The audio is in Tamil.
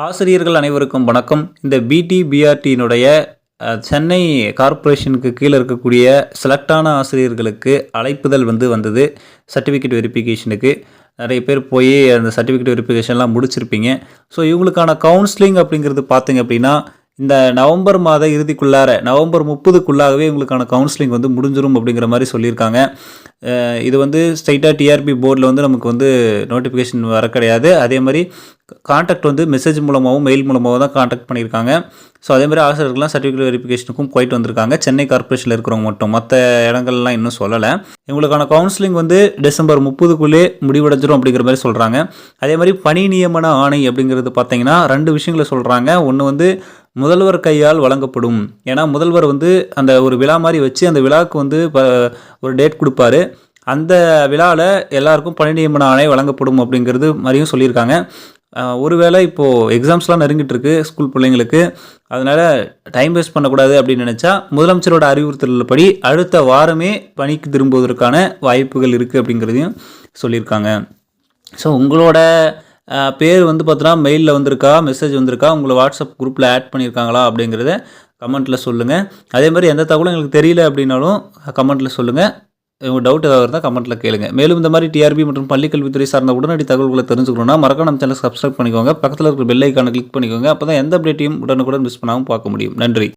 ஆசிரியர்கள் அனைவருக்கும் வணக்கம். இந்த பிடிபிஆர்டியினுடைய சென்னை கார்ப்பரேஷனுக்கு கீழே இருக்கக்கூடிய செலக்டான ஆசிரியர்களுக்கு அழைப்புதல் வந்தது. சர்டிஃபிகேட் வெரிஃபிகேஷனுக்கு நிறைய பேர் போய் அந்த சர்டிஃபிகேட் வெரிஃபிகேஷன்லாம் முடிச்சிருப்பீங்க. ஸோ இவங்களுக்கான கவுன்சிலிங் அப்படிங்கிறது பார்த்தீங்க அப்படின்னா இந்த நவம்பர் மாத இறுதிக்குள்ளார நவம்பர் 30க்குள்ளாகவே இவங்களுக்கான கவுன்சிலிங் முடிஞ்சிடும் அப்படிங்கிற மாதிரி சொல்லியிருக்காங்க. இது ஸ்ட்ரைட்டாக டிஆர்பி போர்டில் நமக்கு நோட்டிஃபிகேஷன் வர கிடையாது. அதே மாதிரி கான்டாக்ட் மெசேஜ் மூலமாகவும் மெயில் மூலமாகவும் தான் கான்டாக்ட் பண்ணியிருக்காங்க. ஸோ அதே மாதிரி ஆசிரியர்கள்லாம் சர்டிஃபிகேட் வெரிஃபிகேஷனுக்கும் போயிட்டு வந்திருக்காங்க. சென்னை கார்ப்பரேஷனில் இருக்கிறவங்க மட்டும், மற்ற இடங்கள்லாம் இன்னும் சொல்லலை. இவங்களுக்கான கவுன்சிலிங் டிசம்பர் 30க்குள்ளே முடிவடைஞ்சிரும் அப்படிங்கிற மாதிரி சொல்கிறாங்க. அதே மாதிரி பணி நியமன ஆணை அப்படிங்கிறது பார்த்தீங்கன்னா 2 விஷயங்களை சொல்கிறாங்க. ஒன்று முதல்வர் கையால் வழங்கப்படும். ஏன்னா முதல்வர் அந்த ஒரு விழா மாதிரி வச்சு அந்த விழாவுக்கு ஒரு டேட் கொடுப்பாரு. அந்த விழாவில் எல்லாருக்கும் பணி நியமன ஆணை வழங்கப்படும் அப்படிங்கிறது மாதிரியும் சொல்லியிருக்காங்க. ஒருவேளை இப்போது எக்ஸாம்ஸ்லாம் நெருங்கிட்டு இருக்கு ஸ்கூல் பிள்ளைங்களுக்கு. அதனால் டைம் வேஸ்ட் பண்ணக்கூடாது அப்படின்னு நினச்சா முதலமைச்சரோட அறிவுறுத்தல்படி அடுத்த வாரமே பணிக்கு திரும்புவதற்கான வாய்ப்புகள் இருக்குது அப்படிங்கிறதையும் சொல்லியிருக்காங்க. ஸோ உங்களோட பேர் பார்த்தோன்னா மெயிலில் வந்திருக்கா, மெசேஜ் வந்திருக்கா, உங்களை வாட்ஸ்அப் குரூப்பில் ஆட் பண்ணியிருக்காங்களா அப்படிங்கிறத கமெண்ட்டில் சொல்லுங்கள். அதே மாதிரி எந்த தகவலும் எங்களுக்கு தெரியல அப்படின்னாலும் கமெண்ட்டில் சொல்லுங்கள். உங்கள் டவுட் ஏதாவது இருந்தால் கமெண்ட்டில் கேளுங்க. மேலும் இந்த மாதிரி டிஆர்பி மற்றும் பள்ளிக்கல்வித்துறை சார்ந்த உடனடி தகவல்களை தெரிஞ்சுக்கணும்னா மறக்காம நம்ம சேனல் சப்ஸ்கிரைப் பண்ணிக்கோங்க. பக்கத்தில் இருக்கிற பெல் ஐக்கானை கிளிக் பண்ணிக்கோங்க. அப்போ தான் எந்த அப்டேட்டையும் உடனுக்குடன் மிஸ் பண்ணாமல் பார்க்க முடியும். நன்றி.